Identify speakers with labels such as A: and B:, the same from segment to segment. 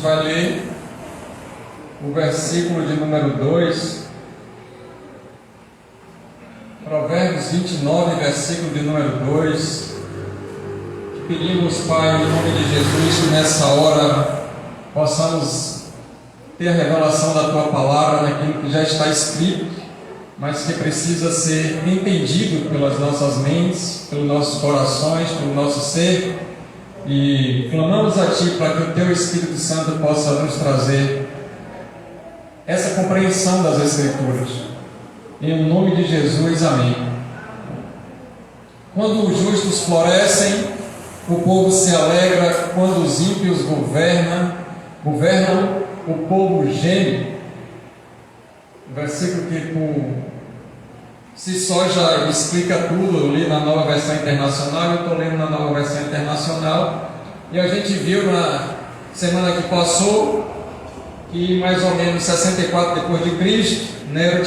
A: vai ler o versículo de número 2, Provérbios 29, versículo de número 2. Pedimos, Pai, em nome de Jesus, que nessa hora possamos ter a revelação da Tua Palavra naquilo que já está escrito, mas que precisa ser entendido pelas nossas mentes, pelos nossos corações, pelo nosso ser, e clamamos a Ti para que o Teu Espírito Santo possa nos trazer essa compreensão das Escrituras. Em nome de Jesus, amém. Quando os justos florescem, o povo se alegra. Quando os ímpios governam, o povo geme. O versículo que por si só já explica tudo. Eu li na Nova Versão Internacional, eu estou lendo na Nova Versão Internacional, e a gente viu na semana que passou que mais ou menos 64 depois de Cristo, Nero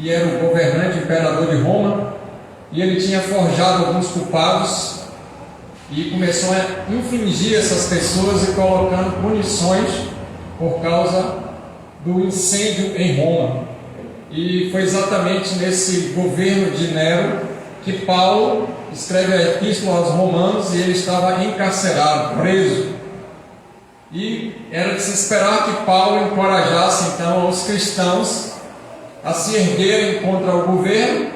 A: era o governante, o imperador de Roma, e ele tinha forjado alguns culpados e começou a infligir essas pessoas e colocando punições por causa do incêndio em Roma. E foi exatamente nesse governo de Nero que Paulo escreve a epístola aos Romanos, e ele estava encarcerado, preso. E era de se esperar que Paulo encorajasse então os cristãos a se erguerem contra o governo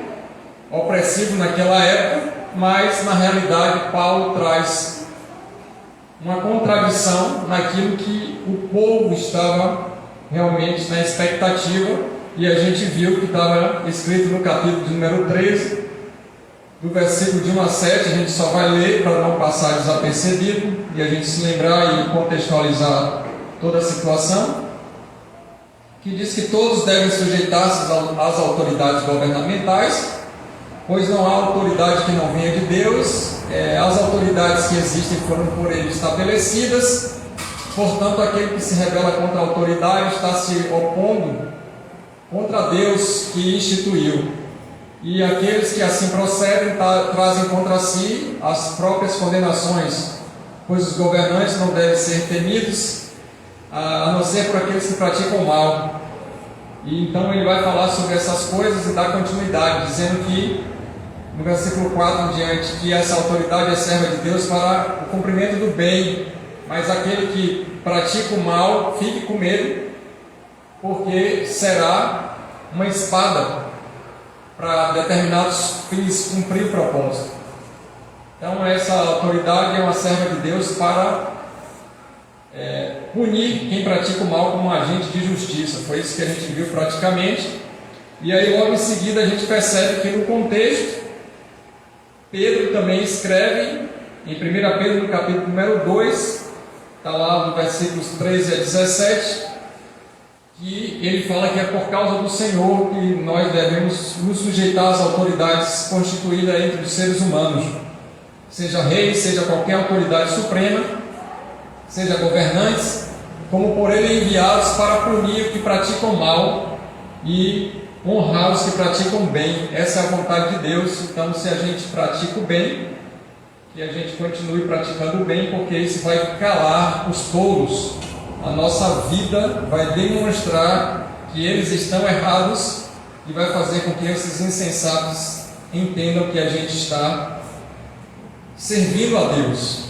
A: opressivo naquela época, mas na realidade Paulo traz uma contradição naquilo que o povo estava realmente na expectativa, e a gente viu que estava escrito no capítulo de número 13, do versículo de 1 a 7, a gente só vai ler para não passar desapercebido e a gente se lembrar e contextualizar toda a situação, que diz que todos devem sujeitar-se às autoridades governamentais, pois não há autoridade que não venha de Deus. As autoridades que existem foram por ele estabelecidas, portanto aquele que se rebela contra a autoridade está se opondo contra Deus que instituiu, e aqueles que assim procedem trazem contra si as próprias condenações, pois os governantes não devem ser temidos, a não ser por aqueles que praticam mal. E então ele vai falar sobre essas coisas e dar continuidade, dizendo que no versículo 4 em diante, que essa autoridade é serva de Deus para o cumprimento do bem, mas aquele que pratica o mal, fique com medo, porque será uma espada para determinados fins cumprir o propósito. Então essa autoridade é uma serva de Deus para punir quem pratica o mal como um agente de justiça. Foi isso que a gente viu praticamente. E aí logo em seguida a gente percebe que no contexto, Pedro também escreve em 1 Pedro no capítulo número 2, está lá no versículos 13 a 17, que ele fala que é por causa do Senhor que nós devemos nos sujeitar às autoridades constituídas entre os seres humanos, seja reis, seja qualquer autoridade suprema, seja governantes, como por ele enviados para punir os que praticam mal e honrar os que praticam bem. Essa é a vontade de Deus. Então, se a gente pratica o bem, que a gente continue praticando o bem, porque isso vai calar os tolos. A nossa vida vai demonstrar que eles estão errados e vai fazer com que esses insensatos entendam que a gente está servindo a Deus.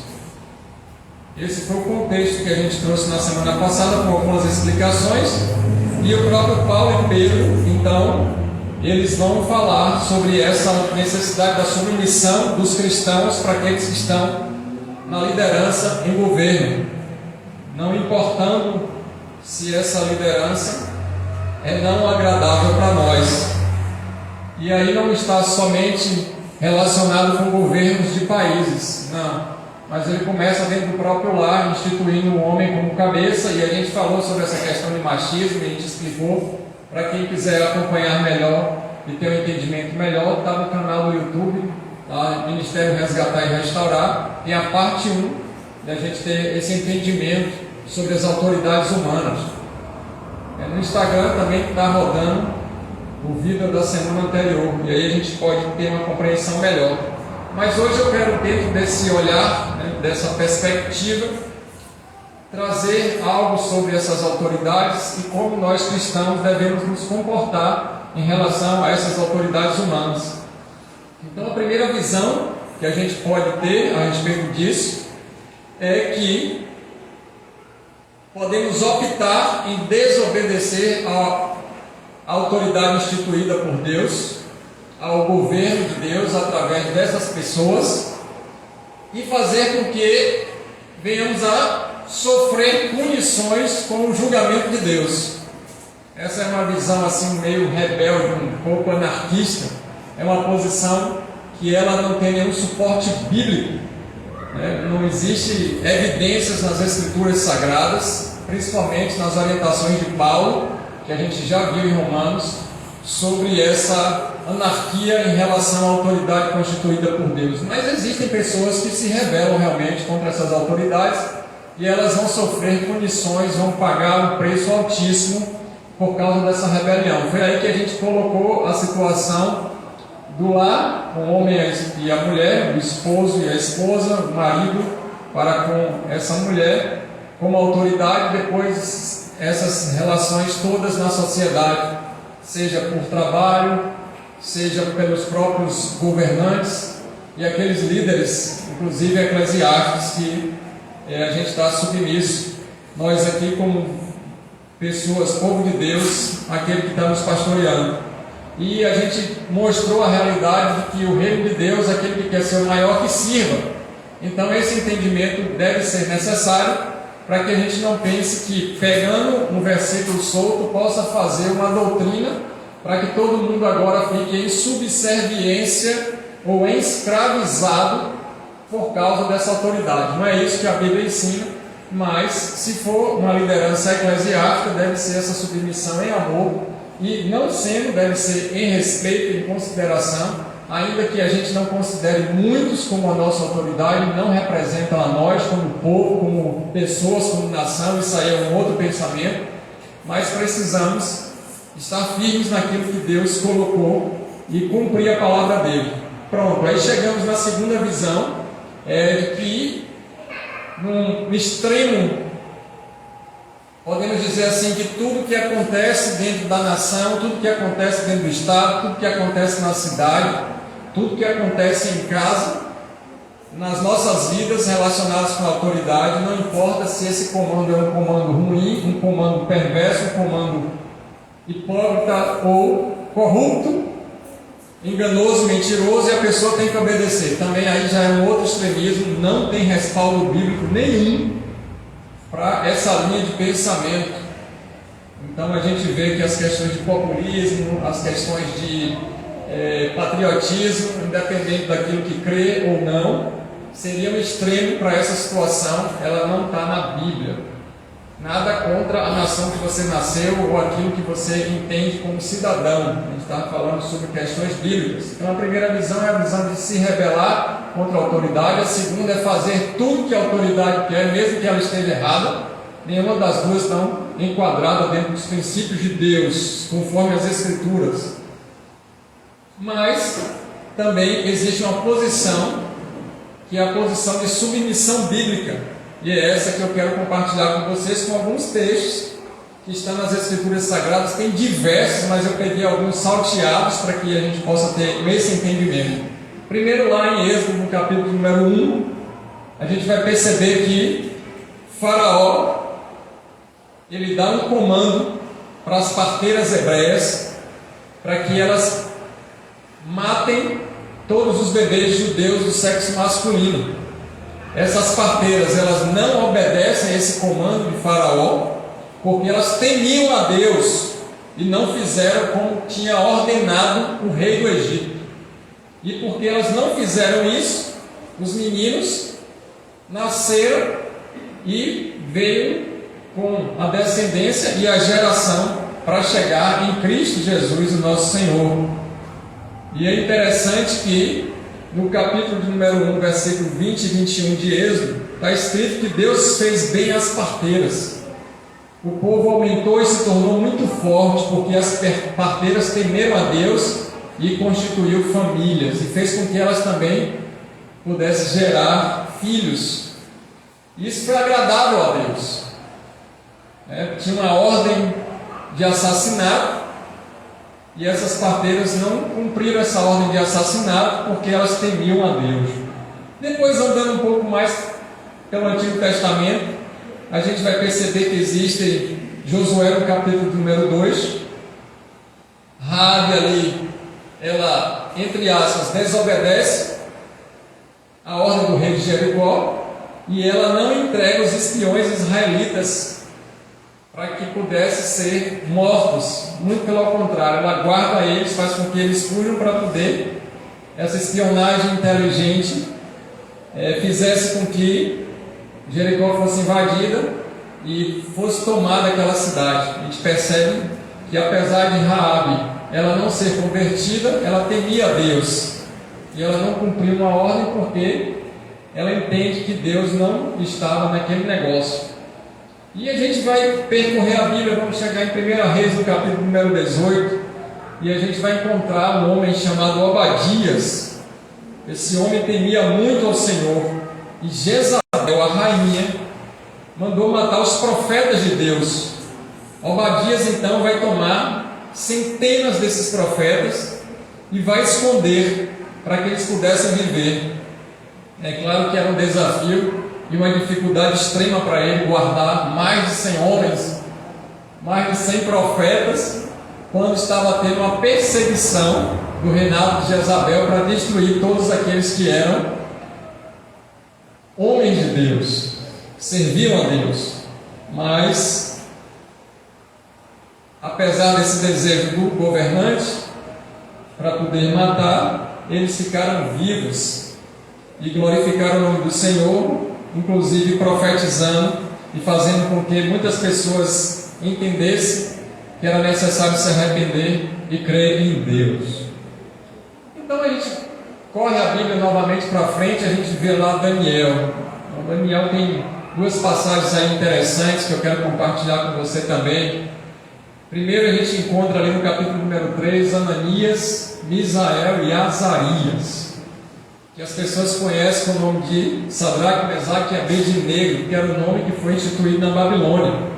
A: Esse foi o contexto que a gente trouxe na semana passada, com algumas explicações, e o próprio Paulo e Pedro, então, eles vão falar sobre essa necessidade da submissão dos cristãos para aqueles que estão na liderança em governo, não importando se essa liderança é não agradável para nós. E aí não está somente relacionado com governos de países, não, mas ele começa dentro do próprio lar, instituindo o homem como cabeça. E a gente falou sobre essa questão de machismo, e a gente explicou. Para quem quiser acompanhar melhor e ter um entendimento melhor, está no canal do YouTube, lá, Ministério Resgatar e Restaurar, tem a parte 1, da gente ter esse entendimento sobre as autoridades humanas. No Instagram também está rodando o vídeo da semana anterior, e aí a gente pode ter uma compreensão melhor. Mas hoje eu quero, dentro desse olhar, dessa perspectiva, trazer algo sobre essas autoridades e como nós cristãos devemos nos comportar em relação a essas autoridades humanas. Então, a primeira visão que a gente pode ter a respeito disso é que podemos optar em desobedecer à autoridade instituída por Deus, ao governo de Deus através dessas pessoas, e fazer com que venhamos a sofrer punições com o julgamento de Deus. Essa é uma visão assim meio rebelde, um pouco anarquista. É uma posição que ela não tem nenhum suporte bíblico, né? Não existe evidências nas Escrituras Sagradas, principalmente nas orientações de Paulo, que a gente já viu em Romanos, sobre essa anarquia em relação à autoridade constituída por Deus. Mas existem pessoas que se rebelam realmente contra essas autoridades e elas vão sofrer punições, vão pagar um preço altíssimo por causa dessa rebelião. Foi aí que a gente colocou a situação do lar, o homem e a mulher, o esposo e a esposa, o marido para com essa mulher como autoridade, depois essas relações todas na sociedade, seja por trabalho, seja pelos próprios governantes e aqueles líderes, inclusive eclesiásticos, que a gente está submisso. Nós aqui como pessoas, povo de Deus, aquele que está nos pastoreando. E a gente mostrou a realidade de que o reino de Deus, aquele que quer ser o maior, que sirva. Então esse entendimento deve ser necessário para que a gente não pense que, pegando um versículo solto, possa fazer uma doutrina para que todo mundo agora fique em subserviência ou escravizado por causa dessa autoridade. Não é isso que a Bíblia ensina, mas se for uma liderança eclesiástica, deve ser essa submissão em amor, e não sendo, deve ser em respeito, em consideração, ainda que a gente não considere muitos como a nossa autoridade, não representam a nós como povo, como pessoas, como nação. Isso aí é um outro pensamento, mas precisamos estar firmes naquilo que Deus colocou e cumprir a palavra dele. Pronto, aí chegamos na segunda visão, de que num extremo, podemos dizer assim, que tudo que acontece dentro da nação, tudo que acontece dentro do estado, tudo que acontece na cidade, tudo que acontece em casa, nas nossas vidas relacionadas com a autoridade, não importa se esse comando é um comando ruim, um comando perverso, um comando hipócrita ou corrupto, enganoso, mentiroso, e a pessoa tem que obedecer. Também aí já é um outro extremismo, não tem respaldo bíblico nenhum para essa linha de pensamento. Então a gente vê que as questões de populismo, as questões de patriotismo, independente daquilo que crê ou não, seria um extremo para essa situação. Ela não está na Bíblia. Nada contra a nação que você nasceu ou aquilo que você entende como cidadão. A gente está falando sobre questões bíblicas. Então a primeira visão é a visão de se rebelar contra a autoridade. A segunda é fazer tudo que a autoridade quer, mesmo que ela esteja errada. Nenhuma das duas estão enquadradas dentro dos princípios de Deus, conforme as Escrituras. Mas também existe uma posição, que é a posição de submissão bíblica. E é essa que eu quero compartilhar com vocês, com alguns textos que estão nas Escrituras Sagradas. Tem diversos, mas eu peguei alguns salteados para que a gente possa ter esse entendimento. Primeiro, lá em Êxodo, no capítulo número 1, a gente vai perceber que Faraó, ele dá um comando para as parteiras hebreias, para que elas matem todos os bebês judeus do sexo masculino. Essas parteiras, elas não obedecem a esse comando de Faraó, porque elas temiam a Deus e não fizeram como tinha ordenado o rei do Egito. E porque elas não fizeram isso, os meninos nasceram e veio com a descendência e a geração para chegar em Cristo Jesus, o nosso Senhor. E é interessante que no capítulo de número 1, versículo 20 e 21 de Êxodo, está escrito que Deus fez bem as parteiras. O povo aumentou e se tornou muito forte, porque as parteiras temeram a Deus e constituiu famílias, e fez com que elas também pudessem gerar filhos. Isso foi agradável a Deus. Tinha uma ordem de assassinato, e essas parteiras não cumpriram essa ordem de assassinato porque elas temiam a Deus. Depois, andando um pouco mais pelo Antigo Testamento, a gente vai perceber que existe Josué no capítulo número 2. Raabe ali, ela, entre aspas, desobedece a ordem do rei de Jericó, e ela não entrega os espiões israelitas para que pudessem ser mortos. Muito pelo contrário, ela guarda eles, faz com que eles fujam para poder essa espionagem inteligente fizesse com que Jericó fosse invadida e fosse tomada aquela cidade. A gente percebe que, apesar de Raabe ela não ser convertida, ela temia a Deus, e ela não cumpriu uma ordem porque ela entende que Deus não estava naquele negócio. E a gente vai percorrer a Bíblia, vamos chegar em 1 Reis, no capítulo número 18, e a gente vai encontrar um homem chamado Obadias. Esse homem temia muito ao Senhor, e Jezabel, a rainha, mandou matar os profetas de Deus. Obadias então vai tomar centenas desses profetas e vai esconder para que eles pudessem viver. É claro que era um desafio e uma dificuldade extrema para ele guardar mais de 100 homens, mais de 100 profetas, quando estava tendo uma perseguição do reinado de Jezabel para destruir todos aqueles que eram homens de Deus, que serviam a Deus. Mas, apesar desse desejo do governante para poder matar, eles ficaram vivos e glorificaram o nome do Senhor, inclusive profetizando e fazendo com que muitas pessoas entendessem que era necessário se arrepender e crer em Deus. Então a gente corre a Bíblia novamente para frente, a gente vê lá Daniel. Daniel tem duas passagens aí interessantes que eu quero compartilhar com você também. Primeiro a gente encontra ali no capítulo número 3, Ananias, Misael e Azarias, que as pessoas conhecem com o nome de Sadraque, Mesaque e Abednego, que era o nome que foi instituído na Babilônia.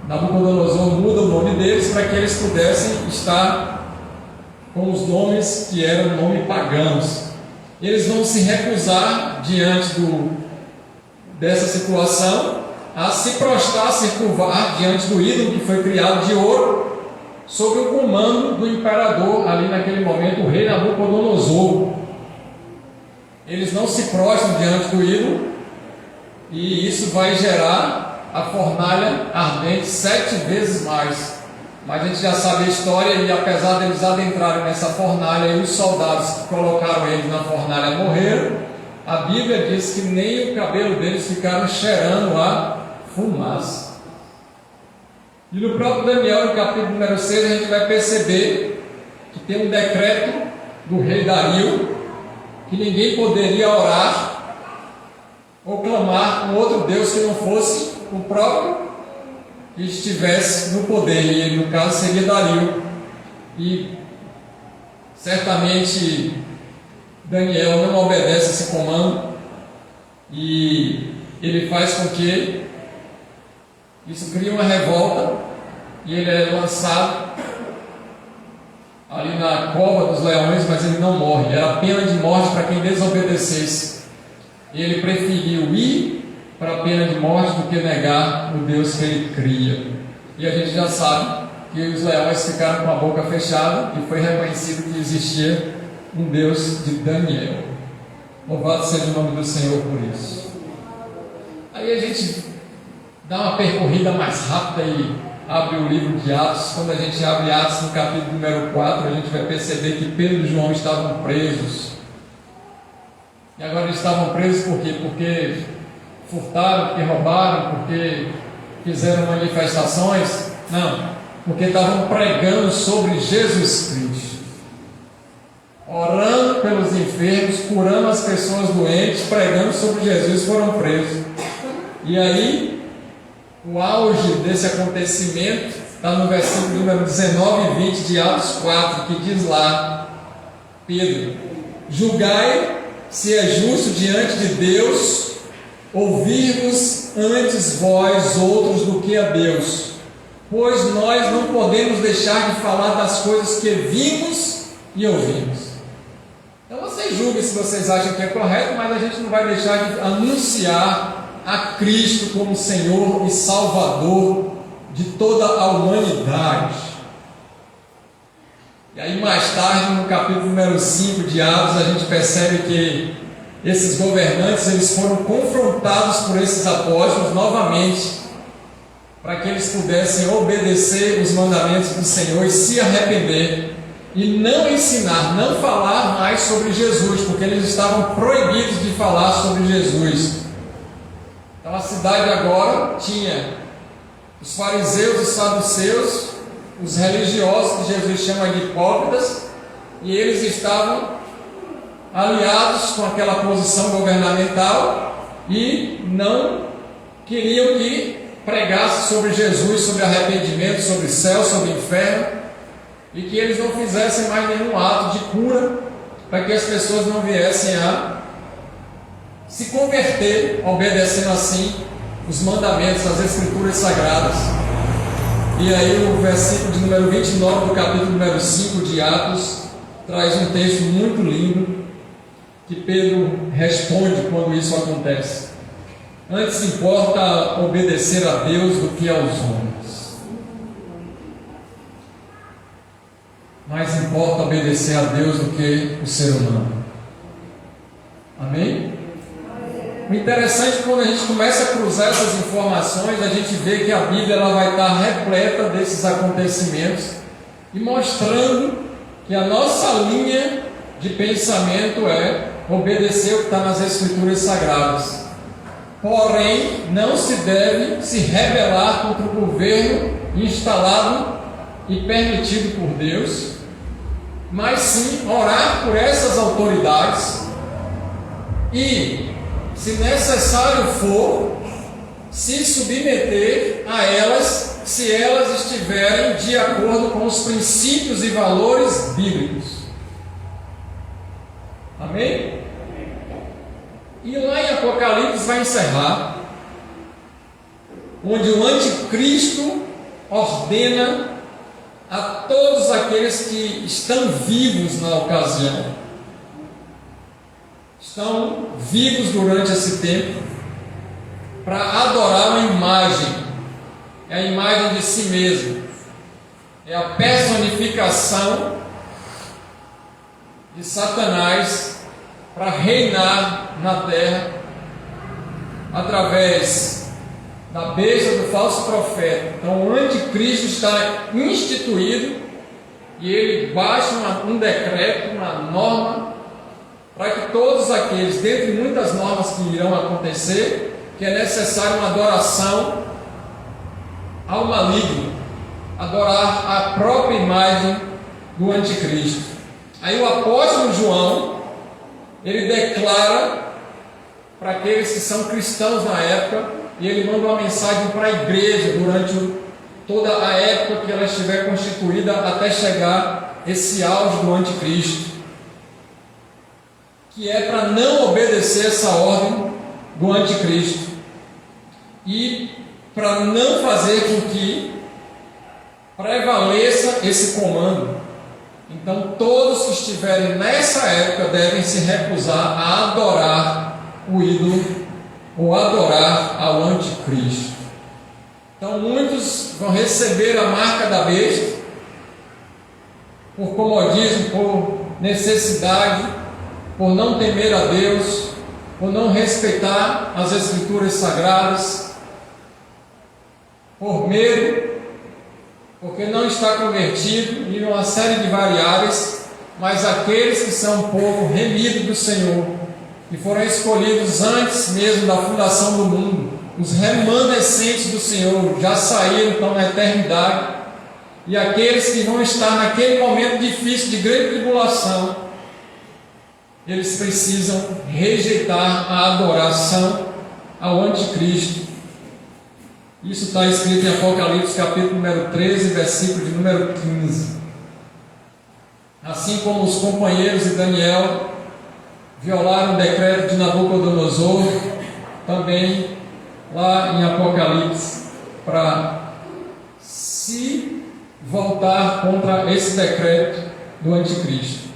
A: Nabucodonosor muda o nome deles para que eles pudessem estar com os nomes que eram nomes pagãos. Eles vão se recusar diante dessa situação a se prostrar, se curvar diante do ídolo que foi criado de ouro, sob o comando do imperador ali naquele momento, o rei Nabucodonosor. Eles não se prostram diante do ídolo, e isso vai gerar a fornalha ardente 7 vezes mais. Mas a gente já sabe a história, e apesar deles adentrarem nessa fornalha, e os soldados que colocaram eles na fornalha morreram, a Bíblia diz que nem o cabelo deles ficaram cheirando a fumaça. E no próprio Daniel, no capítulo número 6, a gente vai perceber que tem um decreto do rei Dario, que ninguém poderia orar ou clamar com outro Deus que não fosse o próprio que estivesse no poder, e no caso seria Dario. E certamente Daniel não obedece esse comando, e ele faz com que isso crie uma revolta, e ele é lançado ali na cova dos leões, mas ele não morre. Era pena de morte para quem desobedecesse. Ele preferiu ir para a pena de morte do que negar o Deus que ele cria. E a gente já sabe que os leões ficaram com a boca fechada, e foi reconhecido que existia um Deus de Daniel. Louvado seja o nome do Senhor por isso. Aí a gente dá uma percorrida mais rápida e abre o livro de Atos. Quando a gente abre Atos no capítulo número 4, a gente vai perceber que Pedro e João estavam presos. E agora eles estavam presos por quê? Porque furtaram, porque roubaram, porque fizeram manifestações? Não, porque estavam pregando sobre Jesus Cristo, orando pelos enfermos, curando as pessoas doentes, pregando sobre Jesus. Foram presos. E aí, o auge desse acontecimento está no versículo número 19 e 20 de Atos 4, que diz lá: Pedro, julgai se é justo diante de Deus ouvir-vos antes vós outros do que a Deus, pois nós não podemos deixar de falar das coisas que vimos e ouvimos. Então vocês julguem se vocês acham que é correto, mas a gente não vai deixar de anunciar a Cristo como Senhor e Salvador de toda a humanidade. E aí mais tarde, no capítulo número 5 de Atos, a gente percebe que esses governantes eles foram confrontados por esses apóstolos novamente, para que eles pudessem obedecer os mandamentos do Senhor e se arrepender, e não ensinar, não falar mais sobre Jesus, porque eles estavam proibidos de falar sobre Jesus. Então a cidade agora tinha os fariseus e os saduceus, os religiosos, que Jesus chama de hipócritas, e eles estavam aliados com aquela posição governamental e não queriam que pregasse sobre Jesus, sobre arrependimento, sobre céu, sobre inferno, e que eles não fizessem mais nenhum ato de cura, para que as pessoas não viessem a se converter, obedecendo assim os mandamentos, as escrituras sagradas. E aí o versículo de número 29 do capítulo número 5 de Atos traz um texto muito lindo, que Pedro responde quando isso acontece. Antes importa obedecer a Deus do que aos homens. Mais importa obedecer a Deus do que o ser humano. Amém? O interessante é que quando a gente começa a cruzar essas informações, a gente vê que a Bíblia ela vai estar repleta desses acontecimentos e mostrando que a nossa linha de pensamento é obedecer o que está nas Escrituras Sagradas. Porém, não se deve se rebelar contra o governo instalado e permitido por Deus, mas sim orar por essas autoridades e, se necessário for, se submeter a elas, se elas estiverem de acordo com os princípios e valores bíblicos. Amém? E lá em Apocalipse vai encerrar, onde o anticristo ordena a todos aqueles que estão vivos na ocasião, estão vivos durante esse tempo, para adorar uma imagem, é a imagem de si mesmo, é a personificação de Satanás para reinar na terra através da besta do falso profeta. Então o anticristo está instituído e ele baixa um decreto, uma norma, para que todos aqueles, dentre muitas normas que irão acontecer, que é necessário uma adoração ao maligno, adorar a própria imagem do anticristo. Aí o apóstolo João, ele declara para aqueles que são cristãos na época, e ele manda uma mensagem para a igreja durante toda a época que ela estiver constituída, até chegar esse auge do anticristo, que é para não obedecer essa ordem do anticristo e para não fazer com que prevaleça esse comando. Então todos que estiverem nessa época devem se recusar a adorar o ídolo ou adorar ao anticristo. Então muitos vão receber a marca da besta por comodismo, por necessidade, por não temer a Deus, por não respeitar as Escrituras Sagradas, por medo, porque não está convertido, e uma série de variáveis. Mas aqueles que são um povo remido do Senhor, que foram escolhidos antes mesmo da fundação do mundo, os remanescentes do Senhor já saíram, estão na eternidade, e aqueles que vão estar naquele momento difícil de grande tribulação, eles precisam rejeitar a adoração ao anticristo. Isso está escrito em Apocalipse capítulo número 13, versículo de número 15. Assim como os companheiros de Daniel violaram o decreto de Nabucodonosor também lá em Apocalipse, para se voltar contra esse decreto do anticristo.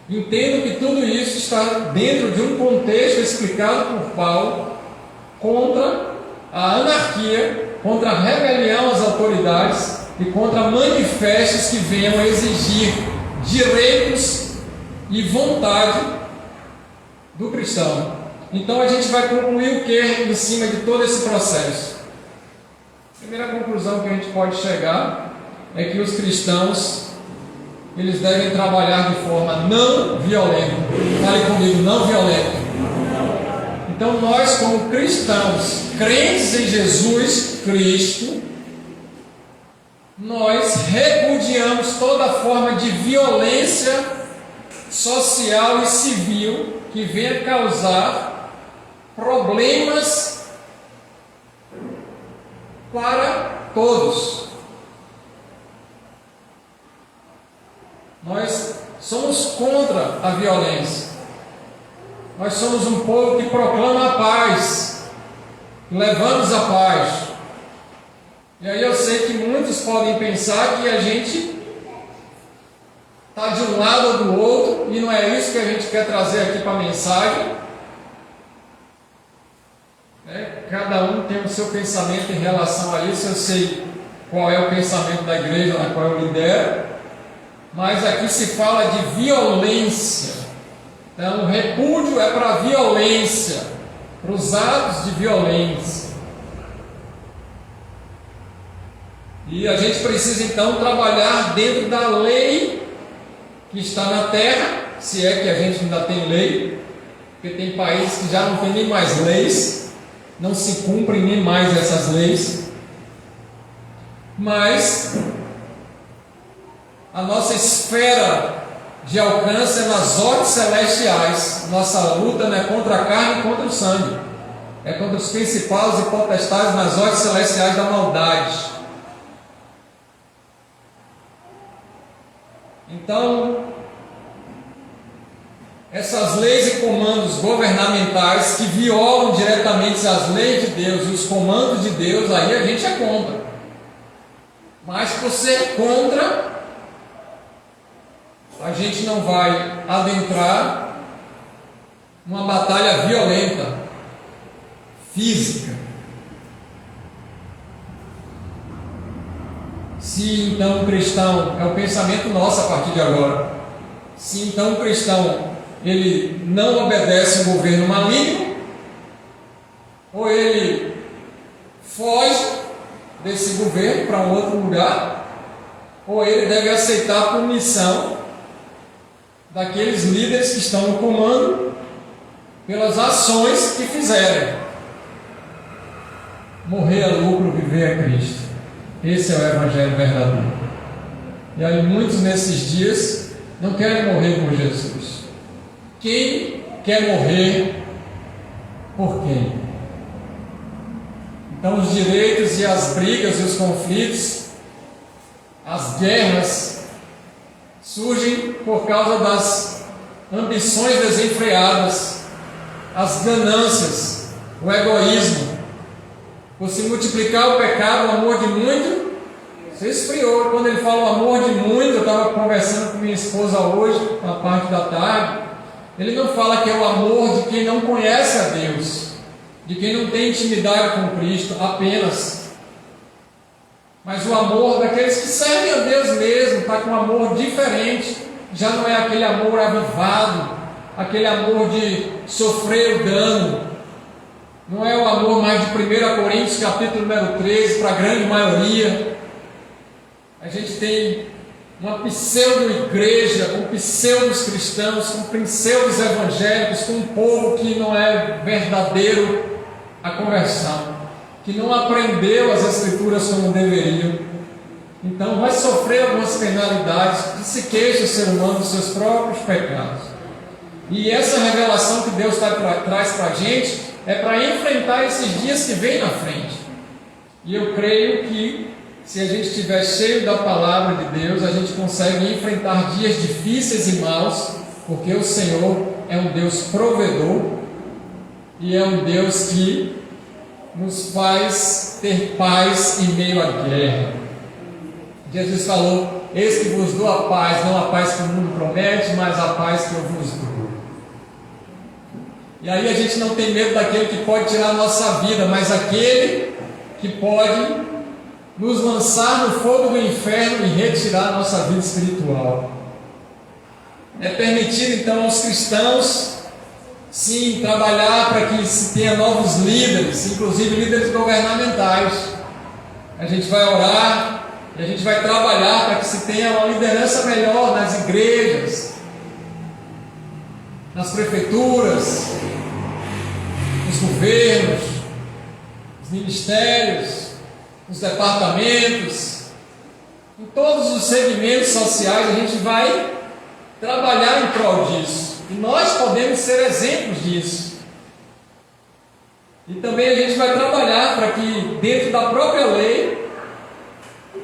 A: Entendo que tudo isso está dentro de um contexto explicado por Paulo contra a anarquia, contra a rebelião às autoridades e contra manifestos que venham a exigir direitos e vontade do cristão. Então a gente vai concluir o que em cima de todo esse processo? A primeira conclusão que a gente pode chegar é que os cristãos eles devem trabalhar de forma não violenta. Fale comigo, não violenta. Então nós, como cristãos, crentes em Jesus Cristo, nós repudiamos toda forma de violência social e civil que venha causar problemas para todos. Nós somos contra a violência. Nós somos um povo que proclama a paz, levamos a paz. E aí eu sei que muitos podem pensar que a gente está de um lado ou do outro, e não é isso que a gente quer trazer aqui para a mensagem. Cada um tem o seu pensamento em relação a isso. Eu sei qual é o pensamento da igreja na qual eu lidero. Mas aqui se fala de violência. Então, o repúdio é para a violência, para os atos de violência. E a gente precisa então trabalhar dentro da lei que está na terra, se é que a gente ainda tem lei, porque tem países que já não tem nem mais leis, não se cumprem nem mais essas leis. Mas a nossa esfera de alcance é nas ordens celestiais. Nossa luta não é contra a carne e contra o sangue, é contra os principados e potestades nas ordens celestiais da maldade. Então, essas leis e comandos governamentais que violam diretamente as leis de Deus e os comandos de Deus, aí a gente é contra. Mas por ser contra, a gente não vai adentrar uma batalha violenta, física. Se então o cristão, é o pensamento nosso a partir de agora, se então o cristão ele não obedece o governo maligno, ou ele foge desse governo para um outro lugar, ou ele deve aceitar a punição daqueles líderes que estão no comando pelas ações que fizerem. Morrer é lucro, viver é Cristo. Esse é o Evangelho verdadeiro. E aí muitos nesses dias não querem morrer por Jesus. Quem quer morrer por quem? Então os direitos e as brigas e os conflitos, as guerras, surgem por causa das ambições desenfreadas, as ganâncias, o egoísmo. Por se multiplicar o pecado, o amor de muito se esfriou. Quando ele fala o amor de muito, eu estava conversando com minha esposa hoje, na parte da tarde, ele não fala que é o amor de quem não conhece a Deus, de quem não tem intimidade com Cristo apenas, mas o amor daqueles que servem a Deus mesmo, está com um amor diferente, já não é aquele amor avivado, aquele amor de sofrer o dano, não é o amor mais de 1 Coríntios capítulo número 13, para a grande maioria. A gente tem uma pseudo-igreja, com pseudos cristãos, com pseudos evangélicos, com um povo que não é verdadeiro a conversão, que não aprendeu as Escrituras como deveriam. Então vai sofrer algumas penalidades, que se queixa o ser humano dos seus próprios pecados. E essa revelação que Deus traz para a gente é para enfrentar esses dias que vêm na frente. E eu creio que se a gente estiver cheio da palavra de Deus, a gente consegue enfrentar dias difíceis e maus, porque o Senhor é um Deus provedor e é um Deus que nos faz ter paz em meio à guerra. Jesus falou: eis que vos dou a paz, não a paz que o mundo promete, mas a paz que eu vos dou. E aí a gente não tem medo daquele que pode tirar a nossa vida, mas aquele que pode nos lançar no fogo do inferno e retirar a nossa vida espiritual. É permitido então aos cristãos, sim, trabalhar para que se tenha novos líderes, inclusive líderes governamentais. A gente vai orar e a gente vai trabalhar para que se tenha uma liderança melhor nas igrejas, nas prefeituras, nos governos, nos ministérios, nos departamentos, em todos os segmentos sociais. A gente vai trabalhar em prol disso, e nós podemos ser exemplos disso. E também a gente vai trabalhar para que dentro da própria lei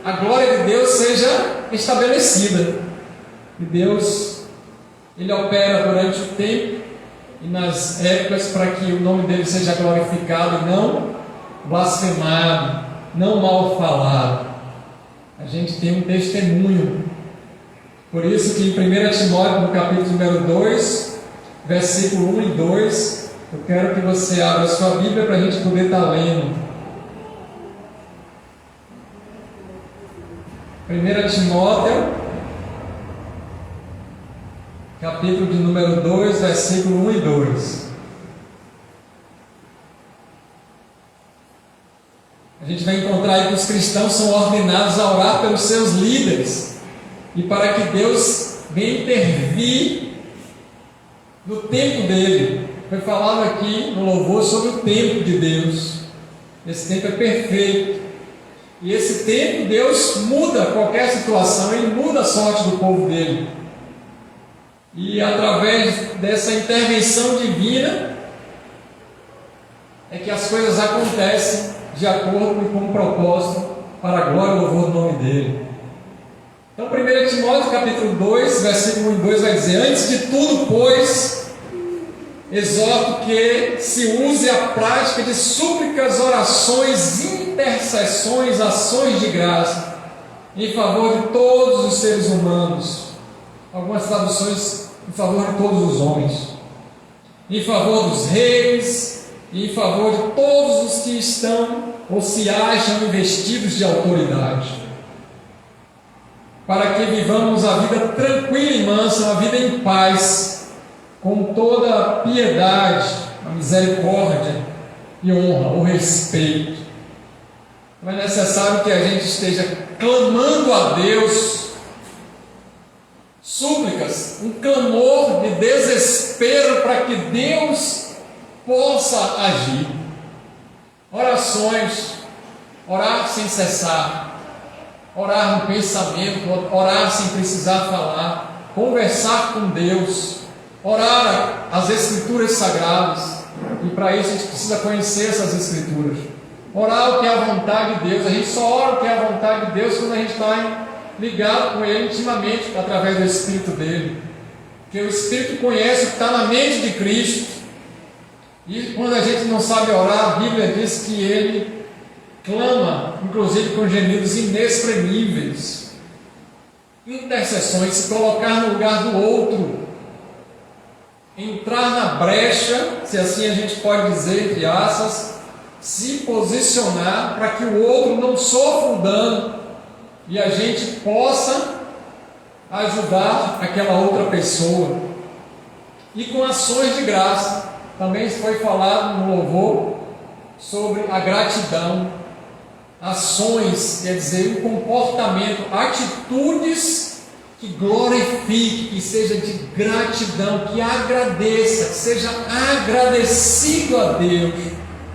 A: a glória de Deus seja estabelecida. E Deus, Ele opera durante o tempo e nas épocas para que o nome dele seja glorificado e não blasfemado, não mal falado. A gente tem um testemunho. Por isso que em 1 Timóteo, no capítulo número 2, versículo 1 e 2, eu quero que você abra a sua Bíblia para a gente poder estar lendo. 1 Timóteo, capítulo de número 2, versículo 1 e 2. A gente vai encontrar aí que os cristãos são ordenados a orar pelos seus líderes e para que Deus venha intervir no tempo dele. Foi falado aqui no louvor sobre o tempo de Deus. Esse tempo é perfeito. E esse tempo Deus muda qualquer situação, Ele muda a sorte do povo dele. E através dessa intervenção divina é que as coisas acontecem de acordo com o propósito para a glória e louvor do nome dele. Então 1 Timóteo capítulo 2, versículo 1 e 2 vai dizer: antes de tudo, pois, exorto que se use a prática de súplicas, orações, intercessões, ações de graça em favor de todos os seres humanos. Algumas traduções: em favor de todos os homens, em favor dos reis e em favor de todos os que estão ou se acham investidos de autoridade, para que vivamos a vida tranquila e mansa, uma vida em paz, com toda a piedade, a misericórdia e honra, o respeito. Então é necessário que a gente esteja clamando a Deus súplicas, um clamor de desespero para que Deus possa agir. Orações, orar sem cessar, orar no pensamento, orar sem precisar falar, conversar com Deus, orar as Escrituras Sagradas. E para isso a gente precisa conhecer essas Escrituras, orar o que é a vontade de Deus. A gente só ora o que é a vontade de Deus quando a gente está ligado com Ele intimamente, através do Espírito dele, porque o Espírito conhece o que está na mente de Cristo. E quando a gente não sabe orar, a Bíblia diz que Ele clama, inclusive com gemidos inexprimíveis. Intercessões, se colocar no lugar do outro, entrar na brecha, se assim a gente pode dizer, entre aspas, se posicionar para que o outro não sofra um dano e a gente possa ajudar aquela outra pessoa. E com ações de graça. Também foi falado no louvor sobre a gratidão. Ações, quer dizer, um comportamento, atitudes que glorifique, que seja de gratidão, que agradeça, que seja agradecido a Deus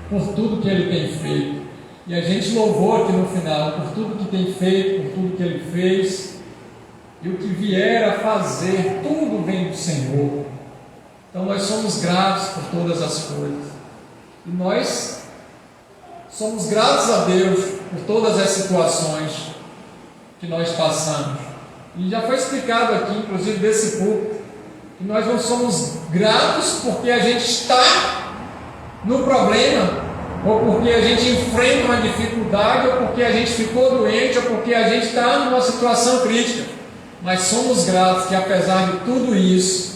A: por tudo que Ele tem feito. E a gente louvou aqui no final por tudo que tem feito, por tudo que Ele fez, e o que vier a fazer, tudo vem do Senhor. Então nós somos gratos por todas as coisas, e nós somos gratos a Deus por todas as situações que nós passamos. E já foi explicado aqui, inclusive desse púlpito, que nós não somos gratos porque a gente está no problema, ou porque a gente enfrenta uma dificuldade, ou porque a gente ficou doente, ou porque a gente está numa situação crítica. Mas somos gratos que, apesar de tudo isso,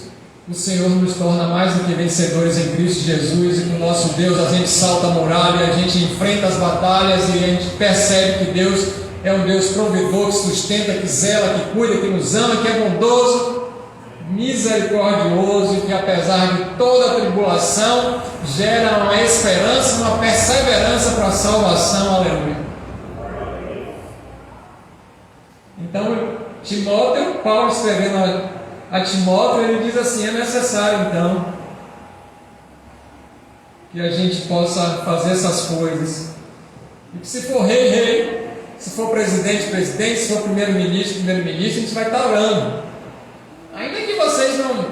A: o Senhor nos torna mais do que vencedores em Cristo Jesus, e com o nosso Deus a gente salta a muralha, a gente enfrenta as batalhas e a gente percebe que Deus é um Deus provedor, que sustenta, que zela, que cuida, que nos ama, que é bondoso, misericordioso, e que apesar de toda a tribulação gera uma esperança, uma perseverança para a salvação. Aleluia. Então Timóteo, Paulo escrevendo a Timóteo, ele diz assim: é necessário então que a gente possa fazer essas coisas, e que se for rei, se for presidente, se for primeiro-ministro, a gente vai estar orando. Ainda que vocês não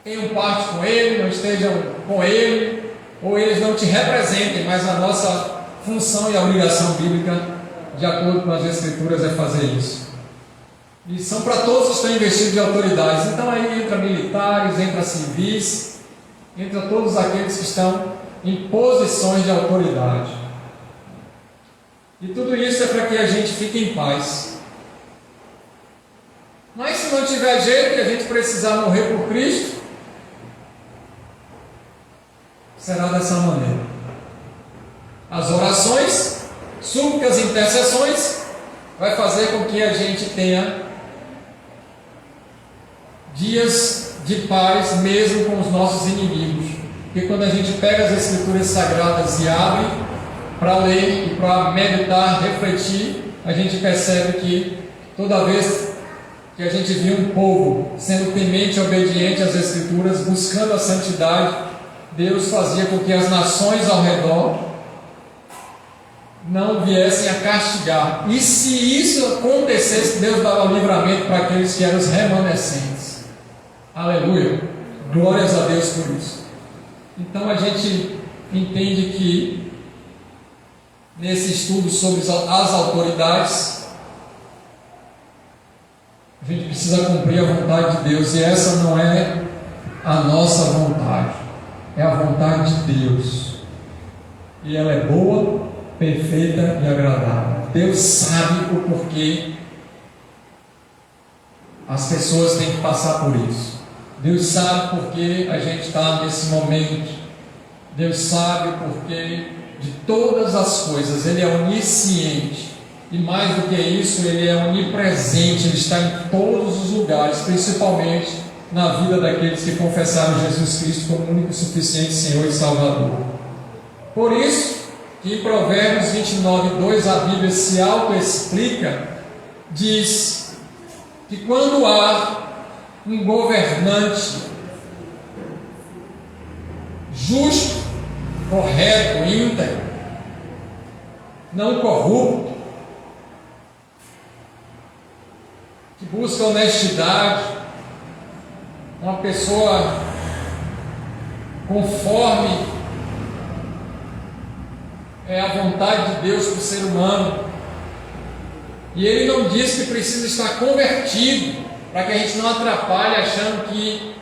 A: tenham parte com ele, não estejam com ele, ou eles não te representem, mas a nossa função e a obrigação bíblica, de acordo com as Escrituras, é fazer isso. E são para todos que estão investidos de autoridades. Então aí entra militares, entra civis, entra todos aqueles que estão em posições de autoridade. E tudo isso é para que a gente fique em paz. Mas se não tiver jeito e a gente precisar morrer por Cristo, será dessa maneira. As orações, súplicas, intercessões, vai fazer com que a gente tenha dias de paz, mesmo com os nossos inimigos. Porque quando a gente pega as Escrituras Sagradas e abre para ler e para meditar, refletir, a gente percebe que toda vez que a gente vê um povo sendo temente e obediente às Escrituras, buscando a santidade, Deus fazia com que as nações ao redor não viessem a castigar. E se isso acontecesse, Deus dava livramento para aqueles que eram os remanescentes. Aleluia! Glórias a Deus por isso. Então a gente entende que nesse estudo sobre as autoridades, a gente precisa cumprir a vontade de Deus, e essa não é a nossa vontade, é a vontade de Deus, e ela é boa, perfeita e agradável. Deus sabe o porquê as pessoas têm que passar por isso. Deus sabe porquê a gente está nesse momento. Deus sabe o porquê de todas as coisas. Ele é onisciente. E mais do que isso, Ele é onipresente. Ele está em todos os lugares, principalmente na vida daqueles que confessaram Jesus Cristo como o único e suficiente Senhor e Salvador. Por isso, em Provérbios 29:2, a Bíblia se autoexplica, diz que quando há um governante justo, correto, íntegro, não corrupto, que busca honestidade, uma pessoa conforme é a vontade de Deus para o ser humano, e ele não diz que precisa estar convertido, para que a gente não atrapalhe achando que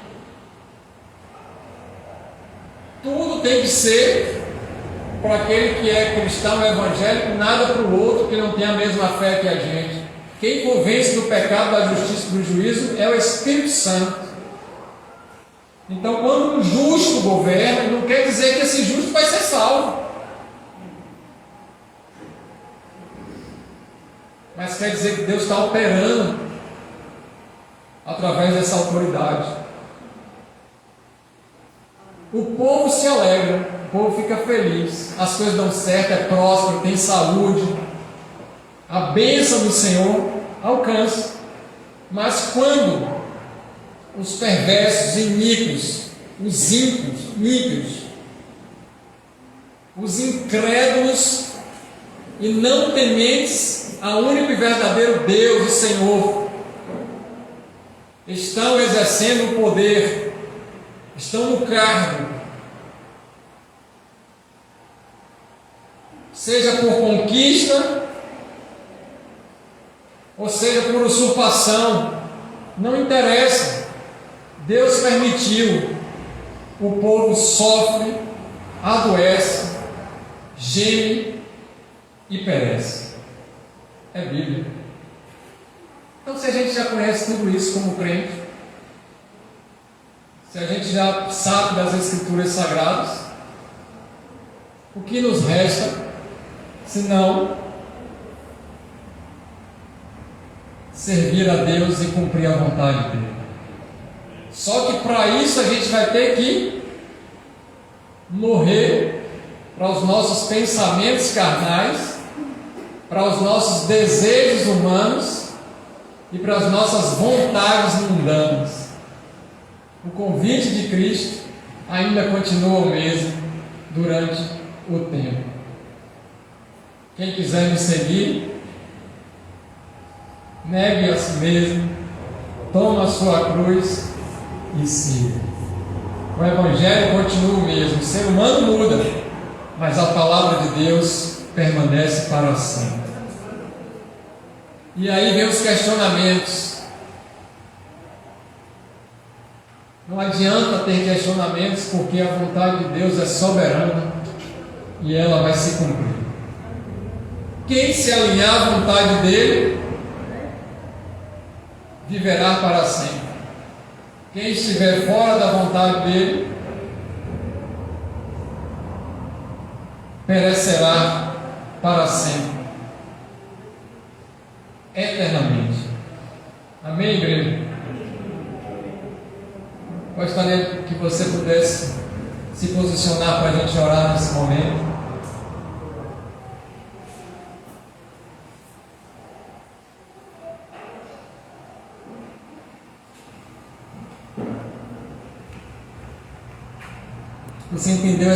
A: tudo tem que ser para aquele que é cristão evangélico, nada para o outro que não tem a mesma fé que a gente. Quem convence do pecado, da justiça e do juízo é o Espírito Santo. Então, quando um justo governa, não quer dizer que esse justo vai ser salvo, mas quer dizer que Deus está operando através dessa autoridade. O povo se alegra, o povo fica feliz, as coisas dão certo, é próspero, tem saúde, a bênção do Senhor alcança. Mas quando os perversos, iníquos, os ímpios, os incrédulos e não tementes ao único e verdadeiro Deus, o Senhor, estão exercendo o poder, estão no cargo, seja por conquista, ou seja por usurpação, não interessa. Deus permitiu, o povo sofre, adoece, geme e perece. É Bíblia. Então, se a gente já conhece tudo isso como crente, se a gente já sabe das Escrituras Sagradas, o que nos resta, senão servir a Deus e cumprir a vontade dele? Só que para isso a gente vai ter que morrer para os nossos pensamentos carnais, para os nossos desejos humanos e para as nossas vontades mundanas. O convite de Cristo ainda continua o mesmo durante o tempo. Quem quiser me seguir, negue a si mesmo, toma a sua cruz e siga. O Evangelho continua o mesmo, o ser humano muda, mas a palavra de Deus permanece para sempre. E aí vem os questionamentos. Não adianta ter questionamentos, porque a vontade de Deus é soberana e ela vai se cumprir. Quem se alinhar à vontade dele viverá para sempre. Quem estiver fora da vontade dele perecerá para sempre, eternamente. Amém, igreja? Gostaria que você pudesse se posicionar para a gente orar nesse momento. Você entendeu?